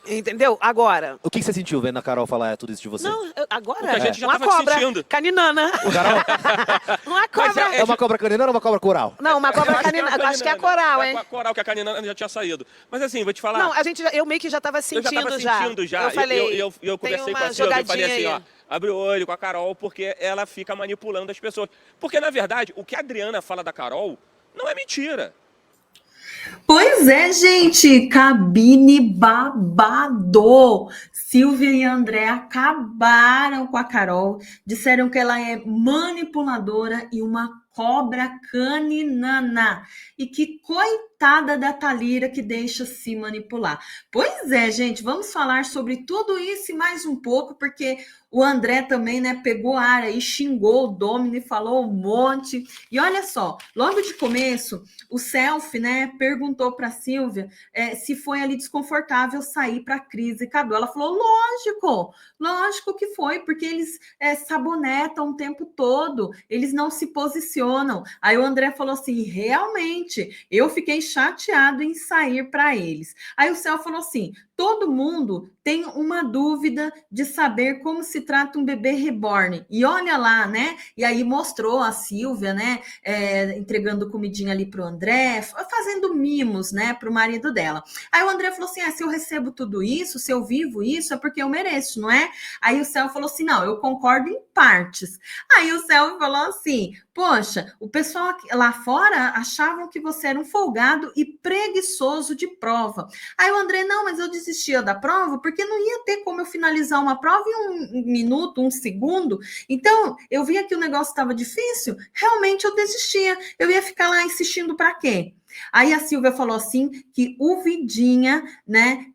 Entendeu? Agora. O que você sentiu vendo a Carol falar tudo isso de você? Não, agora. O que a gente já uma tava cobra sentindo. caninana. Carol, Uma cobra. é uma cobra caninana ou uma cobra coral? Não, uma cobra Eu caninana. Acho que é a coral, hein? É a coral, que a canina já tinha saído. Mas assim, vou te falar. Não, eu meio que já tava sentindo eu já tava sentindo já. Eu falei, Eu tem conversei com uma a Silvia e falei jogadinha assim, aí. ó, abre o olho com a Carol, porque ela fica manipulando as pessoas. Porque, na verdade, o que a Adriana fala da Carol não é mentira. Pois é, gente, cabine babado. Silvia e André acabaram com a Carol, disseram que ela é manipuladora e uma cobra caninana. E que coitada da Thalira que deixa se manipular. Pois é, gente, vamos falar sobre tudo isso e mais um pouco, porque o André também, né, pegou a área e xingou o Domini, falou um monte. E olha só, logo de começo, o Selfie, né, perguntou para a Silvia se foi ali desconfortável sair para a Cris e Cadu. Ela falou, lógico que foi, porque eles sabonetam o tempo todo, eles não se posicionam. Aí o André falou assim, realmente, eu fiquei chateado em sair para eles. Aí o Selfie falou assim, todo mundo tem uma dúvida de saber como se trata um bebê reborn. E olha lá, né? E aí mostrou a Silvia, né? Entregando comidinha ali pro André, fazendo mimos, né? Pro marido dela. Aí o André falou assim, se eu recebo tudo isso, se eu vivo isso, é porque eu mereço, não é? Aí o Céu falou assim, não, eu concordo em partes. Aí o Céu falou assim, poxa, o pessoal lá fora achavam que você era um folgado e preguiçoso de prova. Aí o André, não, mas eu desistia da prova porque não ia ter como eu finalizar uma prova em 1 minuto, 1 segundo. Então, eu via que o negócio estava difícil, realmente eu desistia. Eu ia ficar lá insistindo para quê? Aí a Silvia falou assim que o Vidinha, né,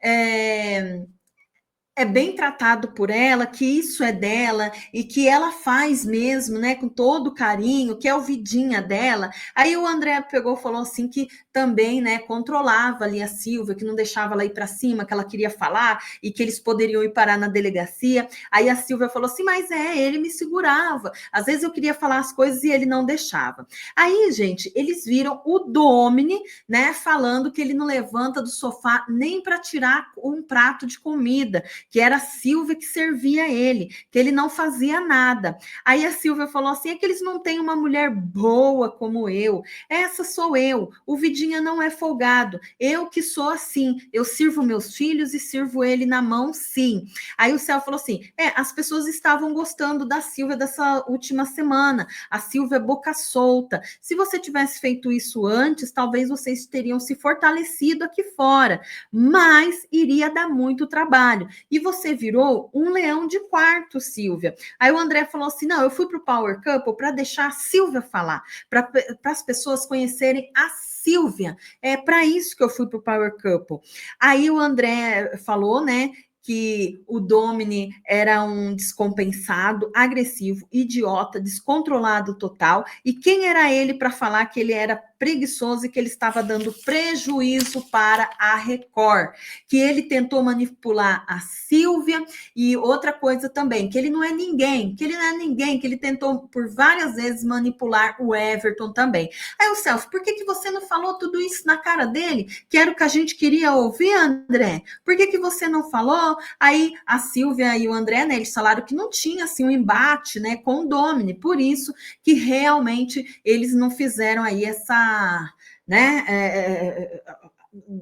é bem tratado por ela, que isso é dela e que ela faz mesmo, né, com todo carinho, que é o vidinha dela. Aí o André pegou e falou assim que também, né, controlava ali a Silvia, que não deixava ela ir para cima, que ela queria falar e que eles poderiam ir parar na delegacia. Aí a Silvia falou assim, mas ele me segurava. Às vezes eu queria falar as coisas e ele não deixava. Aí, gente, eles viram o Domini, né, falando que ele não levanta do sofá nem para tirar um prato de comida, que era a Silvia que servia ele, que ele não fazia nada. Aí a Silvia falou assim, é que eles não têm uma mulher boa como eu, essa sou eu, o Vidinha não é folgado, eu que sou assim, eu sirvo meus filhos e sirvo ele na mão, sim. Aí o Céu falou assim, as pessoas estavam gostando da Silvia dessa última semana, a Silvia é boca solta, se você tivesse feito isso antes, talvez vocês teriam se fortalecido aqui fora, mas iria dar muito trabalho, e você virou um leão de quarto, Silvia. Aí o André falou assim, não, eu fui para o Power Couple para deixar a Silvia falar, para as pessoas conhecerem a Silvia. É para isso que eu fui para o Power Couple. Aí o André falou, né, que o Domini era um descompensado, agressivo, idiota, descontrolado total, e quem era ele para falar que ele era preguiçoso e que ele estava dando prejuízo para a Record, que ele tentou manipular a Silvia, e outra coisa também, que ele não é ninguém, que ele tentou por várias vezes manipular o Everton também. Aí o Celso, por que você não falou tudo isso na cara dele? Que era o que a gente queria ouvir, André? Por que você não falou? Aí a Silvia e o André, né, eles falaram que não tinha assim um embate, né, com o Domini, por isso que realmente eles não fizeram aí essa, né,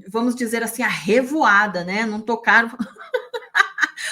vamos dizer assim, a revoada, né, não tocaram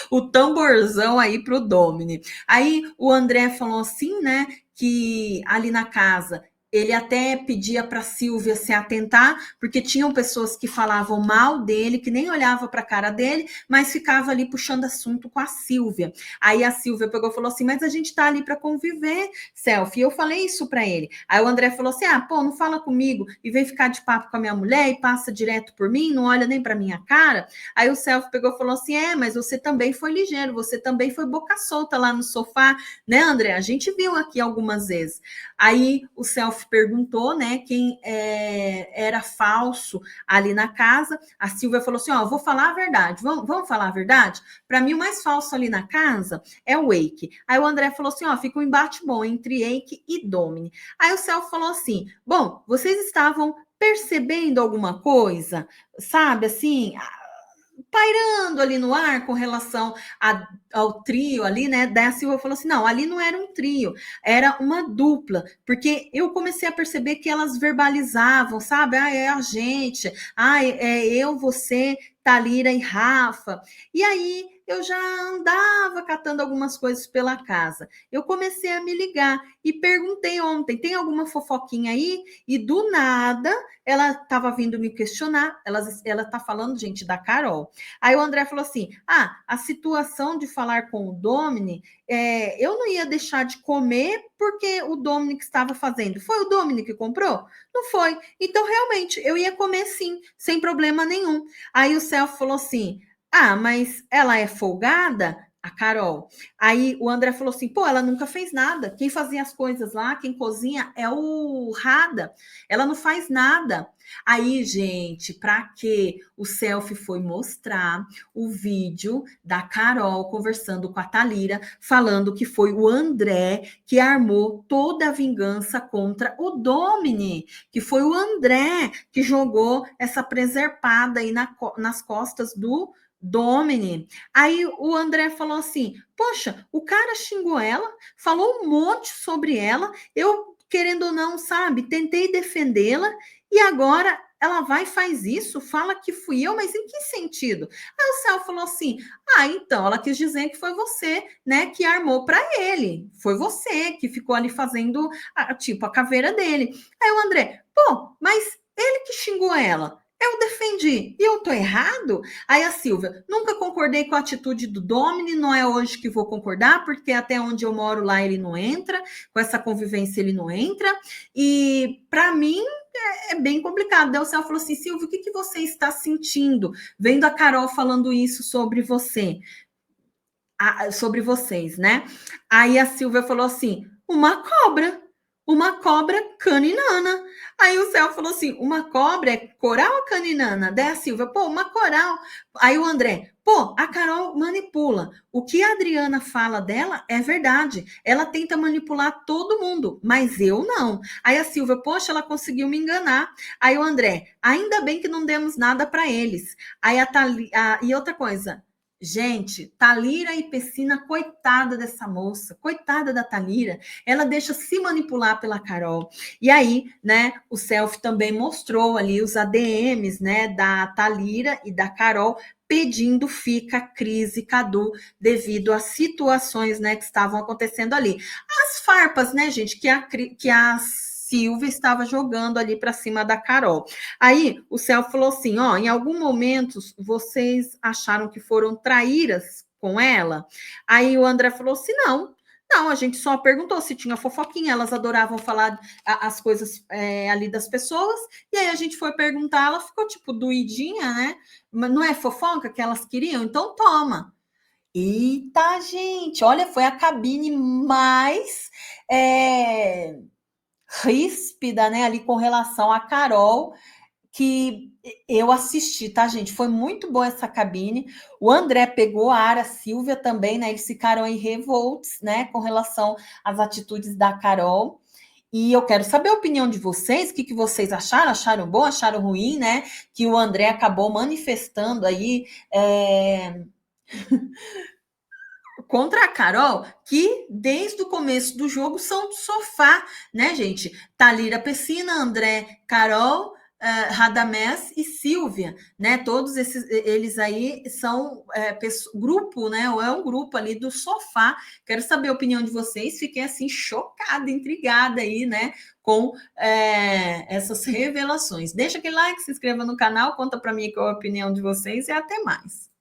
o tamborzão aí pro Domini. Aí o André falou assim, né, que ali na casa ele até pedia para Silvia se atentar, porque tinham pessoas que falavam mal dele, que nem olhava para a cara dele, mas ficava ali puxando assunto com a Silvia. Aí a Silvia pegou e falou assim, mas a gente está ali para conviver, Selfie. E eu falei isso para ele. Aí o André falou assim, não fala comigo e vem ficar de papo com a minha mulher e passa direto por mim, não olha nem para minha cara. Aí o Selfie pegou e falou assim, mas você também foi ligeiro, você também foi boca solta lá no sofá, né, André? A gente viu aqui algumas vezes. Aí o Selfie perguntou, né, quem era falso ali na casa. A Silvia falou assim, vou falar a verdade, vamos falar a verdade? Para mim, o mais falso ali na casa é o Eike. Aí o André falou assim, fica um embate bom entre Eike e Domini. Aí o Celso falou assim, bom, vocês estavam percebendo alguma coisa? Sabe, assim, pairando ali no ar com relação ao trio ali, né? Daí a Silvia falou assim, não, ali não era um trio, era uma dupla, porque eu comecei a perceber que elas verbalizavam, sabe? Ah, é a gente, ah, é eu, você, Thalira e Rafa. E aí eu já andava catando algumas coisas pela casa. Eu comecei a me ligar e perguntei ontem, tem alguma fofoquinha aí? E do nada, ela estava vindo me questionar, ela tá falando, gente, da Carol. Aí o André falou assim, a situação de falar com o Domini, eu não ia deixar de comer porque o Domini estava fazendo. Foi o Domini que comprou? Não foi. Então, realmente, eu ia comer sim, sem problema nenhum. Aí o Celso falou assim, mas ela é folgada? A Carol. Aí o André falou assim, pô, ela nunca fez nada. Quem fazia as coisas lá, quem cozinha é o Rada. Ela não faz nada. Aí, gente, para que o Selfie foi mostrar o vídeo da Carol conversando com a Thalira, falando que foi o André que armou toda a vingança contra o Domini, que foi o André que jogou essa preservada aí nas costas do Domini. Aí o André falou assim, poxa, o cara xingou ela, falou um monte sobre ela, eu, querendo ou não, sabe, tentei defendê-la, e agora ela vai e faz isso, fala que fui eu, mas em que sentido? Aí o Céu falou assim, então, ela quis dizer que foi você, né, que armou para ele, foi você que ficou ali fazendo, tipo, a caveira dele. Aí o André, pô, mas ele que xingou ela, eu defendi, e eu tô errado? Aí a Silvia, nunca concordei com a atitude do Domini, não é hoje que vou concordar, porque até onde eu moro lá ele não entra, com essa convivência ele não entra, e para mim é bem complicado. Daí o Céu falou assim, Silvia, o que você está sentindo vendo a Carol falando isso sobre você? Sobre vocês, né? Aí a Silvia falou assim, uma cobra caninana. Aí o Céu falou assim, uma cobra é coral ou caninana? Daí a Silvia, pô, uma coral. Aí o André, pô, a Carol manipula. O que a Adriana fala dela é verdade. Ela tenta manipular todo mundo, mas eu não. Aí a Silvia, poxa, ela conseguiu me enganar. Aí o André, ainda bem que não demos nada para eles. Aí e outra coisa, gente, Thalira e Pecina, coitada dessa moça, coitada da Thalira, ela deixa se manipular pela Carol. E aí, né, o Selfie também mostrou ali os ADMs, né, da Thalira e da Carol, pedindo fica Cris e Cadu devido às situações, né, que estavam acontecendo ali. As farpas, né, gente, que a Silvia estava jogando ali para cima da Carol. Aí o Céu falou assim, em algum momento vocês acharam que foram traíras com ela? Aí o André falou assim, não, a gente só perguntou se tinha fofoquinha, elas adoravam falar as coisas ali das pessoas, e aí a gente foi perguntar, ela ficou tipo doidinha, né? Mas não é fofoca que elas queriam? Então toma. Eita, gente, olha, foi a cabine mais ríspida, né, ali com relação a Carol, que eu assisti, tá, gente? Foi muito boa essa cabine. O André pegou a Ara Silvia também, né? Eles ficaram aí revoltos, né, com relação às atitudes da Carol. E eu quero saber a opinião de vocês, o que vocês acharam? Acharam bom, acharam ruim, né? Que o André acabou manifestando aí contra a Carol, que desde o começo do jogo são do sofá, né, gente? Thalira Pecina, André, Carol, Radamés e Silvia, né? Todos eles aí são grupo, né? Ou é um grupo ali do sofá. Quero saber a opinião de vocês. Fiquei assim chocada, intrigada aí, né? Com essas revelações. Deixa aquele like, se inscreva no canal, conta para mim qual é a opinião de vocês e até mais.